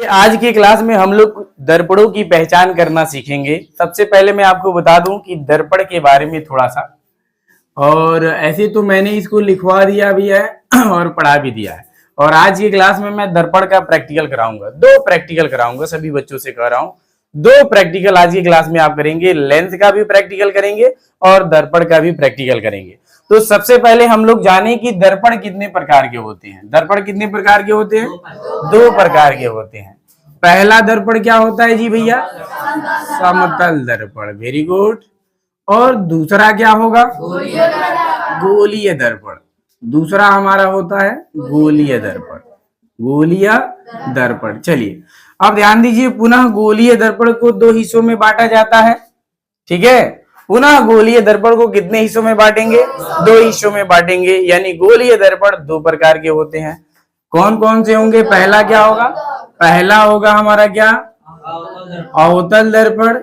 आज की क्लास में हम लोग दर्पणों की पहचान करना सीखेंगे। सबसे पहले मैं आपको बता दूं कि दर्पण के बारे में थोड़ा सा, और ऐसे तो मैंने इसको लिखवा दिया भी है और पढ़ा भी दिया है। और आज की क्लास में मैं दर्पण का प्रैक्टिकल कराऊंगा, 2 प्रैक्टिकल कराऊंगा, सभी बच्चों से कह रहा हूं। 2 प्रैक्टिकल आज की क्लास में आप करेंगे, लेंस का भी प्रैक्टिकल करेंगे और दर्पण का भी प्रैक्टिकल करेंगे। तो सबसे पहले हम लोग जाने कि दर्पण कितने प्रकार के होते हैं। दर्पण कितने प्रकार के होते हैं? 2 प्रकार के होते हैं। पहला दर्पण क्या होता है जी भैया? समतल दर्पण, वेरी गुड। और दूसरा क्या होगा? गोलीय दर्पण। दूसरा हमारा होता है गोलीय दर्पण, गोलीय दर्पण। चलिए अब ध्यान दीजिए, पुनः गोलीय दर्पण को 2 हिस्सों में बांटा जाता है। ठीक है, पुनः गोलीय दर्पण को कितने हिस्सों में बांटेंगे? 2 हिस्सों में बांटेंगे। यानी गोलीय दर्पण 2 प्रकार के होते हैं। कौन कौन से होंगे? पहला क्या होगा? पहला होगा हमारा क्या? अवतल दर्पण।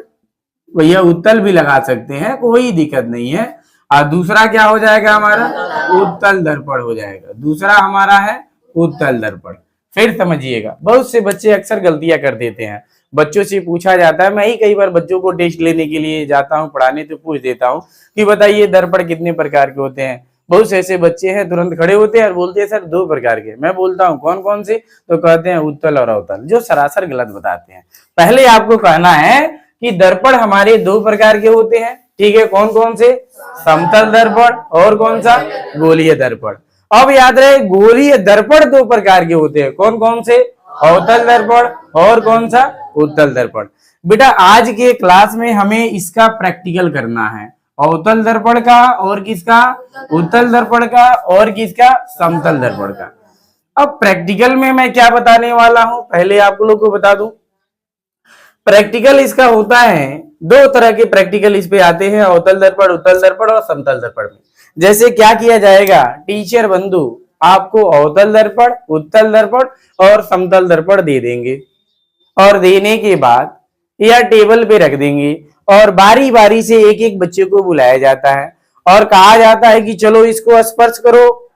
भैया उत्तल भी लगा सकते हैं, कोई दिक्कत नहीं है। और दूसरा क्या हो जाएगा हमारा? उत्तल दर्पण हो जाएगा। दूसरा हमारा है उत्तल दर्पण। फिर समझिएगा, बहुत से बच्चे अक्सर गलतियां कर देते हैं। बच्चों से पूछा जाता है, मैं ही कई बार बच्चों को टेस्ट लेने के लिए जाता हूँ पढ़ाने, तो पूछ देता हूँ कि बताइए दर्पण कितने प्रकार के होते हैं। बहुत से ऐसे बच्चे हैं तुरंत खड़े होते हैं और बोलते हैं सर 2 प्रकार के। मैं बोलता हूँ कौन कौन से? तो कहते हैं उत्तल और अवतल, जो सरासर गलत बताते हैं। पहले आपको कहना है कि दर्पण हमारे 2 प्रकार के होते हैं। ठीक है, कौन कौन से? समतल दर्पण और कौन सा? गोलीय दर्पण। अब याद रहे, गोलीय दर्पण 2 प्रकार के होते हैं। कौन कौन से? अवतल दर्पण और कौन सा? उत्तल दर्पण। बेटा आज के क्लास में हमें इसका प्रैक्टिकल करना है, अवतल दर्पण का और किसका? उत्तल दर्पण का और किसका? समतल दर्पण का। अब प्रैक्टिकल में मैं क्या बताने वाला हूं, पहले आप लोग को बता दूं। प्रैक्टिकल इसका होता है, 2 तरह के प्रैक्टिकल इस पे आते हैं, अवतल दर्पण, उत्तल दर्पण और समतल दर्पण में। जैसे क्या किया जाएगा, टीचर बंधु आपको अवतल दर्पण, उत्तल दर्पण और समतल दर्पण दे देंगे, और देने के बाद या टेबल पे रख देंगे और बारी बारी से एक एक बच्चे को बुलाया जाता है और कहा जाता है कि चलो इसको स्पर्श करो,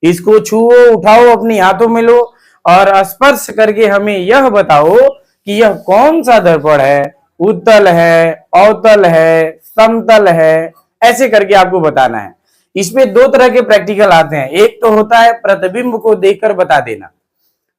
इसको छुओ, उठाओ, अपने हाथों में लो और स्पर्श करके हमें यह बताओ कि यह कौन सा दर्पण है, उत्तल है, अवतल है, समतल है। ऐसे करके आपको बताना है। इसमें 2 तरह के प्रैक्टिकल आते हैं। एक तो होता है प्रतिबिंब को देखकर बता देना,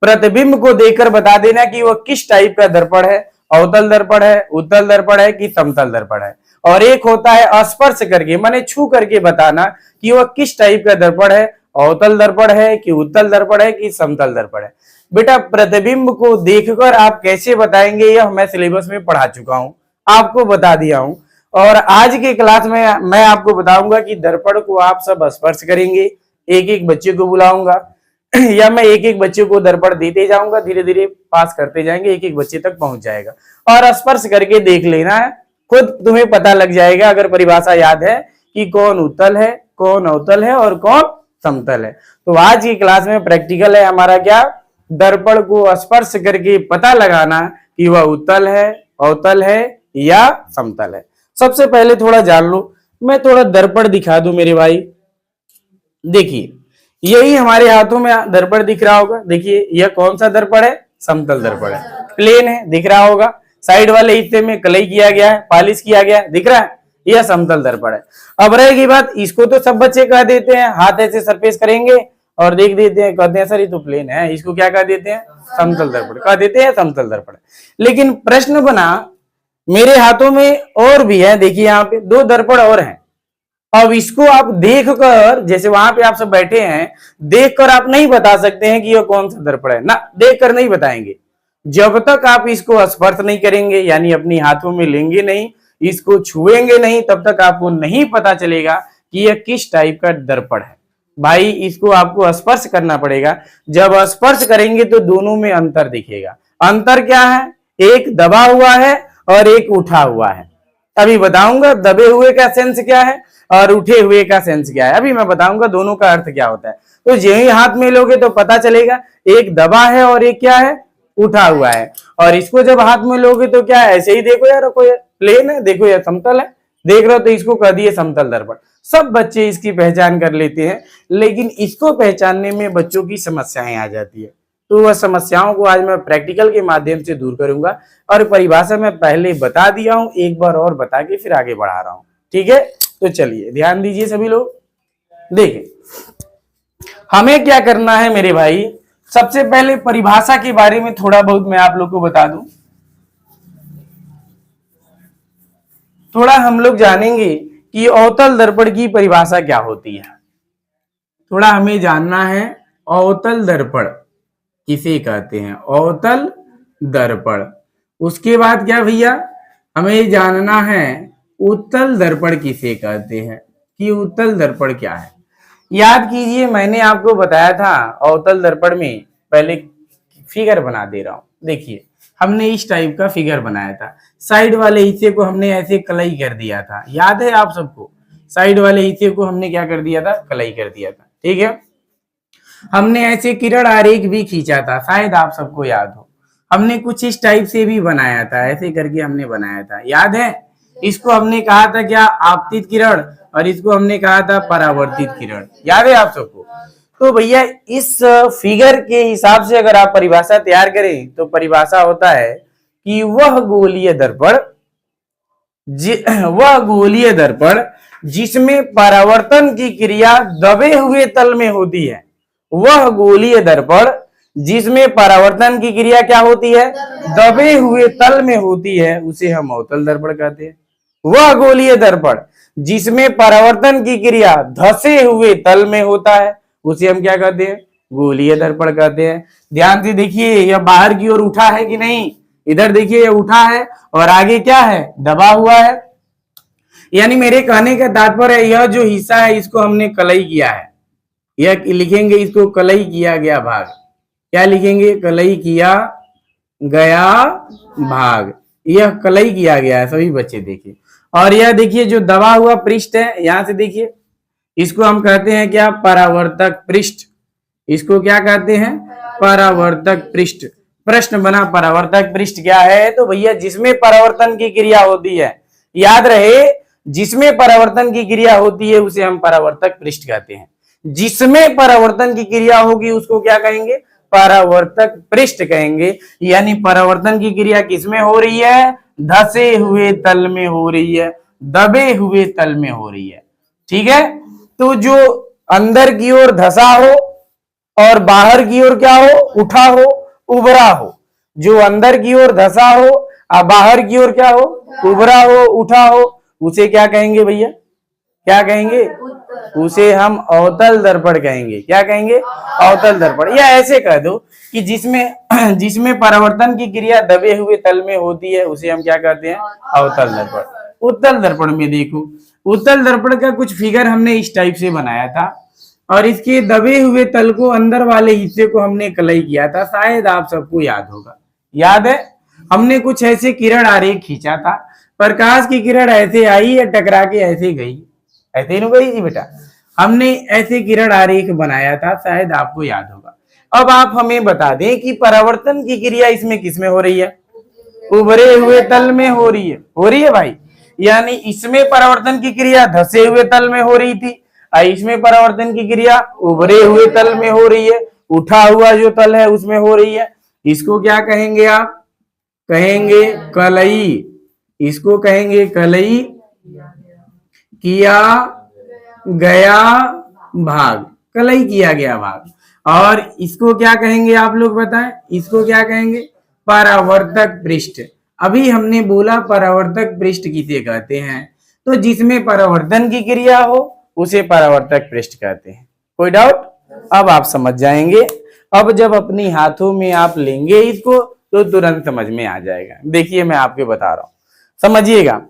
प्रतिबिंब को देखकर बता देना कि वह किस टाइप का दर्पण है, अवतल दर्पण है, उत्तल दर्पण है कि समतल दर्पण है। और एक होता है स्पर्श करके, माने छू करके बताना कि वह किस टाइप का दर्पण है, अवतल दर्पण है कि उत्तल दर्पण है कि समतल दर्पण है। बेटा प्रतिबिंब को देखकर आप कैसे बताएंगे, यह मैं सिलेबस में पढ़ा चुका हूं, आपको बता दिया हूं। और आज के क्लास में मैं आपको बताऊंगा कि दर्पण को आप सब स्पर्श करेंगे, एक एक बच्चे को बुलाऊंगा या मैं एक एक बच्चे को दर्पण देते जाऊंगा, धीरे धीरे पास करते जाएंगे, एक एक बच्चे तक पहुंच जाएगा। और स्पर्श करके देख लेना है, खुद तुम्हें पता लग जाएगा अगर परिभाषा याद है कि कौन उत्तल है, कौन अवतल है और कौन समतल है। तो आज की क्लास में प्रैक्टिकल है हमारा क्या? दर्पण को स्पर्श करके पता लगाना कि वह उत्तल है, अवतल है या समतल है। सबसे पहले थोड़ा जान लो, मैं थोड़ा दर्पण दिखा दूं मेरे भाई। देखिए यही हमारे हाथों में दर्पण दिख रहा होगा। देखिए यह कौन सा दर्पण है? समतल दर्पण है, प्लेन है, दिख रहा होगा। साइड वाले हिस्से में कलई किया गया है, पॉलिश किया गया है, दिख रहा है, यह समतल दर्पण है। अब रहेगी बात, इसको तो सब बच्चे कह देते हैं, हाथ ऐसे सरफेस करेंगे और देख देते हैं, कहते हैं सर ये तो प्लेन है, इसको क्या कह देते हैं? समतल दर्पण कह देते हैं, समतल दर्पण। लेकिन प्रश्न बना, मेरे हाथों में और भी है, देखिए यहाँ पे 2 दर्पण और हैं। अब इसको आप देखकर, जैसे वहां पे आप सब बैठे हैं, देखकर आप नहीं बता सकते हैं कि यह कौन सा दर्पण है ना, देखकर नहीं बताएंगे। जब तक आप इसको स्पर्श नहीं करेंगे, यानी अपनी हाथों में लेंगे नहीं, इसको छुएंगे नहीं, तब तक आपको नहीं पता चलेगा कि यह किस टाइप का दर्पण है। भाई इसको आपको स्पर्श करना पड़ेगा। जब स्पर्श करेंगे तो दोनों में अंतर दिखेगा। अंतर क्या है? एक दबा हुआ है और एक उठा हुआ है। अभी बताऊंगा दबे हुए का सेंस क्या है और उठे हुए का सेंस क्या है, अभी मैं बताऊंगा दोनों का अर्थ क्या होता है। तो यही हाथ में लोगे तो पता चलेगा, एक दबा है और एक क्या है? उठा हुआ है। और इसको जब हाथ में लोगे तो क्या है? ऐसे ही देखो यार, कोई प्लेन है, देखो यार समतल है, देख रहे हो, तो इसको कह दिए समतल दर्पण। सब बच्चे इसकी पहचान कर लेते हैं, लेकिन इसको पहचानने में बच्चों की समस्याएं आ जाती है। तो वह समस्याओं को आज मैं प्रैक्टिकल के माध्यम से दूर करूंगा। और परिभाषा मैं पहले बता दिया हूं, एक बार और बता के फिर आगे बढ़ा रहा हूं। ठीक है, तो चलिए ध्यान दीजिए सभी लोग। देखिए हमें क्या करना है मेरे भाई, सबसे पहले परिभाषा के बारे में थोड़ा बहुत मैं आप लोग को बता दूं। थोड़ा हम लोग जानेंगे कि अवतल दर्पण की परिभाषा क्या होती है। थोड़ा हमें जानना है अवतल दर्पण किसे कहते हैं, अवतल दर्पण। उसके बाद क्या भैया, हमें जानना है उत्तल दर्पण किसे कहते हैं, कि उत्तल दर्पण क्या है। याद कीजिए मैंने आपको बताया था अवतल दर्पण में, पहले फिगर बना दे रहा हूं। देखिए हमने इस टाइप का फिगर बनाया था, साइड वाले हिस्से को हमने ऐसे कलई कर दिया था, याद है आप सबको। साइड वाले हिस्से को हमने क्या कर दिया था, कलई कर दिया था। ठीक है, हमने ऐसे किरण आरेख भी खींचा था, शायद आप सबको याद हो। हमने कुछ इस टाइप से भी बनाया था, ऐसे करके हमने बनाया था, याद है। इसको हमने कहा था क्या, आपतित किरण, और इसको हमने कहा था परावर्तित किरण, याद है आप सबको। तो भैया इस फिगर के हिसाब से अगर आप परिभाषा तैयार करें तो परिभाषा होता है कि वह गोलीय दर्पण जिसमें परावर्तन की क्रिया दबे हुए तल में होती है, वह गोलीय दर्पण जिसमें परावर्तन की क्रिया क्या होती है, दबे हुए तल में होती है, उसे हम अवतल दर्पण कहते हैं। वह गोलीय दर्पण जिसमें परावर्तन की क्रिया धसे हुए तल में होता है, उसे हम क्या कहते हैं, गोलीय दर्पण कहते हैं। ध्यान से देखिए यह बाहर की ओर उठा है कि नहीं, इधर देखिए यह उठा है और आगे क्या है, दबा हुआ है। यानी मेरे कहने का तात्पर्य यह जो हिस्सा है इसको हमने कलई किया है, यह लिखेंगे इसको कलई किया गया भाग। क्या लिखेंगे, कलई किया गया भाग, यह कलई किया गया है सभी बच्चे देखिए। और यह देखिए जो दबा हुआ पृष्ठ है, यहां से देखिए, इसको हम कहते हैं क्या, परावर्तक पृष्ठ। इसको क्या कहते हैं, परावर्तक पृष्ठ। प्रश्न बना परावर्तक पृष्ठ क्या है, तो भैया जिसमें परावर्तन की क्रिया होती है, याद रहे जिसमें परावर्तन की क्रिया होती है उसे हम परावर्तक पृष्ठ कहते हैं। जिसमें परावर्तन की क्रिया होगी उसको क्या कहेंगे, परावर्तक पृष्ठ कहेंगे। यानी परावर्तन की क्रिया किसमें हो रही है, धसे हुए तल में हो रही है, दबे हुए तल में हो रही है। ठीक है, तो जो अंदर की ओर धसा हो और बाहर की ओर क्या हो, उठा हो, उभरा हो, जो अंदर की ओर धसा हो और बाहर की ओर क्या हो, उभरा हो, उठा हो, उसे क्या कहेंगे भैया, क्या कहेंगे, उसे हम अवतल दर्पण कहेंगे। क्या कहेंगे, अवतल दर्पण। या ऐसे कह दो कि जिसमें परावर्तन की क्रिया दबे हुए तल में होती है उसे हम क्या कहते हैं, अवतल दर्पण। उत्तल दर्पण में देखो, उत्तल दर्पण का कुछ फिगर हमने इस टाइप से बनाया था और इसके दबे हुए तल को, अंदर वाले हिस्से को हमने कलई किया था, शायद आप सबको याद होगा। याद है, हमने कुछ ऐसे किरण आरेख खींचा था, प्रकाश की किरण ऐसे आई या टकरा के ऐसे गई, ऐसे ही गई थी बेटा, हमने ऐसे किरण आरेख बनाया था, शायद आपको याद होगा। अब आप हमें बता दें कि परावर्तन की क्रिया इसमें किसमें हो रही है, उभरे हुए तल में हो रही है भाई। यानी इसमें परावर्तन की क्रिया धसे हुए तल में हो रही थी, इसमें परावर्तन की क्रिया उभरे हुए तल में हो रही है, उठा हुआ जो तल है उसमें हो रही है। इसको क्या कहेंगे, आप कहेंगे कलई। इसको कहेंगे कलई किया गया भाग, कलई किया गया भाग। और इसको क्या कहेंगे आप लोग बताएं, इसको क्या कहेंगे, परावर्तक पृष्ठ। अभी हमने बोला परावर्तक पृष्ठ किसे कहते हैं, तो जिसमें परावर्तन की क्रिया हो उसे परावर्तक पृष्ठ कहते हैं। कोई डाउट, अब आप समझ जाएंगे। अब जब अपनी हाथों में आप लेंगे इसको तो तुरंत समझ में आ जाएगा। देखिए मैं आपको बता रहा हूं, समझिएगा।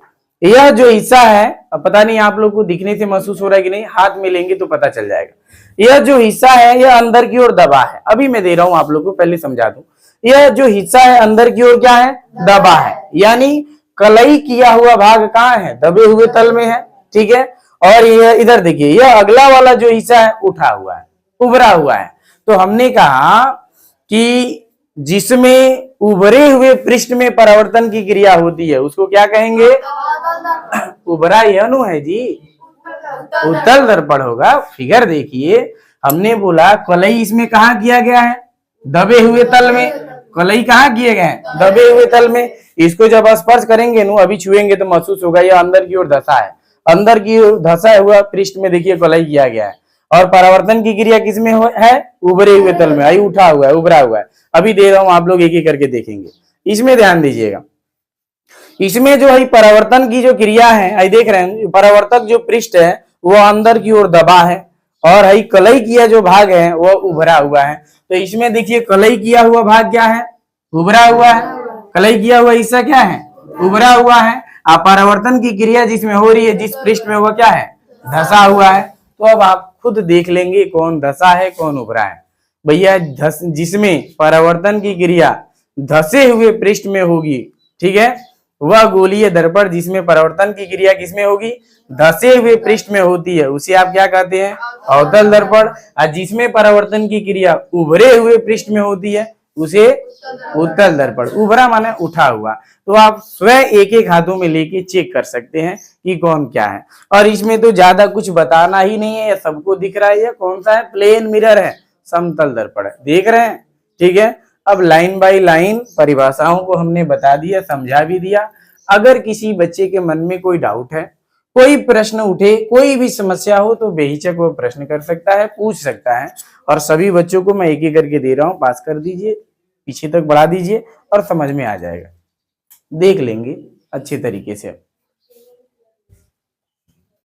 यह जो हिस्सा है, अब पता नहीं आप लोग को दिखने से महसूस हो रहा है कि नहीं, हाथ में लेंगे तो पता चल जाएगा। यह जो हिस्सा है यह अंदर की ओर दबा है, अभी मैं दे रहा हूं आप लोग को, पहले समझा दूं। यह जो हिस्सा है अंदर की ओर क्या है, दबा है, यानी कलई किया हुआ भाग कहाँ है, दबे हुए तल में है। ठीक है, और यह इधर देखिए, यह अगला वाला जो हिस्सा है उठा हुआ है, उभरा हुआ है। तो हमने कहा कि जिसमें उभरे हुए पृष्ठ में परावर्तन की क्रिया होती है उसको क्या कहेंगे, उभरा यह नु है जी, उत्तल दर्पण होगा। फिगर देखिए, हमने बोला कलई इसमें कहा किया गया है, दबे हुए तल में, कलई कहाँ किए गए हैं, दबे हुए तल में। इसको जब स्पर्श करेंगे नु, अभी छुएंगे तो महसूस होगा ये अंदर की ओर धसा है, अंदर की ओर धसा हुआ पृष्ठ में देखिए कलई किया गया है। और परावर्तन की क्रिया किसमें है, उभरे हुए तल में, आई उठा हुआ है, उभरा हुआ है। अभी दे रहा हूं, आप लोग एक एक करके देखेंगे। इसमें ध्यान दीजिएगा, इसमें जो है परावर्तन की जो क्रिया है, आई देख रहे हैं परावर्तक जो पृष्ठ है वो अंदर की ओर दबा है, और है कलई किया जो भाग है वो उभरा हुआ है। तो इसमें देखिए कलई किया हुआ भाग क्या है, उभरा हुआ है। कलई किया हुआ हिस्सा क्या है, उभरा हुआ है। परावर्तन की क्रिया जिसमें हो रही है, जिस पृष्ठ में, वो क्या है, धसा हुआ है। तो अब आप खुद देख लेंगे कौन धसा है कौन उभरा है। भैया जिसमें परावर्तन की क्रिया धसे हुए पृष्ठ में होगी, ठीक है, वह गोलीय दर्पण जिसमें परावर्तन की क्रिया किसमें होगी, धसे हुए पृष्ठ में होती है, उसे आप क्या कहते हैं, अवतल दर्पण। और जिसमें परावर्तन की क्रिया उभरे हुए पृष्ठ में होती है उसे उत्तल दर्पण। उभरा माने उठा हुआ। तो आप स्वयं एक एक हाथों में लेके चेक कर सकते हैं कि कौन क्या है। और इसमें तो ज्यादा कुछ बताना ही नहीं है, ये सबको दिख रहा है। ये कौन सा है, प्लेन मिरर है, समतल दर्पण है, देख रहे हैं, ठीक है। अब लाइन बाय लाइन परिभाषाओं को हमने बता दिया, समझा भी दिया। अगर किसी बच्चे के मन में कोई डाउट है, कोई प्रश्न उठे, कोई भी समस्या हो, तो बेहिचक वो प्रश्न कर सकता है, पूछ सकता है। और सभी बच्चों को मैं एक एक करके दे रहा हूं, पास कर दीजिए, पीछे तक बढ़ा दीजिए और समझ में आ जाएगा, देख लेंगे अच्छे तरीके से।